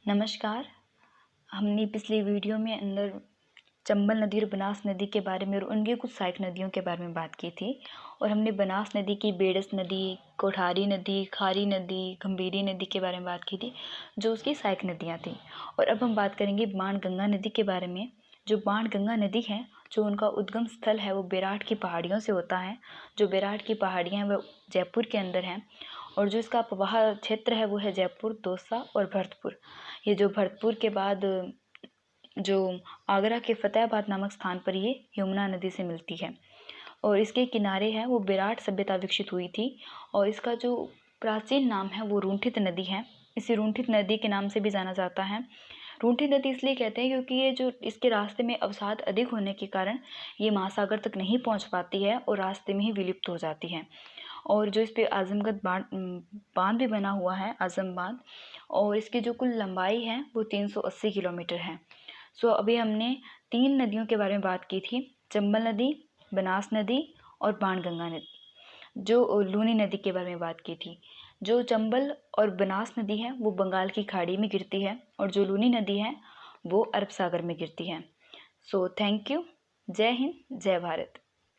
नमस्कार। हमने पिछली वीडियो में अंदर चंबल नदी और बनास नदी के बारे में और उनकी कुछ सहायक नदियों के बारे में बात की थी और हमने बनास नदी की बेडस नदी, कोठारी नदी, खारी नदी, गंभीरी नदी के बारे में बात की थी जो उसकी सहायक नदियाँ थीं। और अब हम बात करेंगे बाणगंगा नदी के बारे में। जो बाणगंगा नदी है, जो उनका उद्गम स्थल है वो बेराट की पहाड़ियों से होता है। जो बेराट की पहाड़ियाँ हैं वह जयपुर के अंदर हैं और जो इसका प्रवाह क्षेत्र है वो है जयपुर, दौसा और भरतपुर। ये जो भरतपुर के बाद जो आगरा के फतेहाबाद नामक स्थान पर ये यमुना नदी से मिलती है और इसके किनारे है वो बेराट सभ्यता विकसित हुई थी। और इसका जो प्राचीन नाम है वो रूंठित नदी है। इसे रूंठित नदी के नाम से भी जाना जाता है। रूंठित नदी इसलिए कहते हैं क्योंकि ये जो इसके रास्ते में अवसाद अधिक होने के कारण ये महासागर तक नहीं पहुंच पाती है और रास्ते में ही विलुप्त हो जाती है। और जो इस पे आजमगढ़ बांध भी बना हुआ है, आजम बांध, और इसकी जो कुल लंबाई है वो 380 किलोमीटर है। अभी हमने 3 नदियों के बारे में बात की थी, चंबल नदी, बनास नदी और बाणगंगा नदी। जो लूनी नदी के बारे में बात की थी। जो चंबल और बनास नदी है वो बंगाल की खाड़ी में गिरती है और जो लूनी नदी है वो अरब सागर में गिरती है। Thank you. जय हिंद, जय भारत।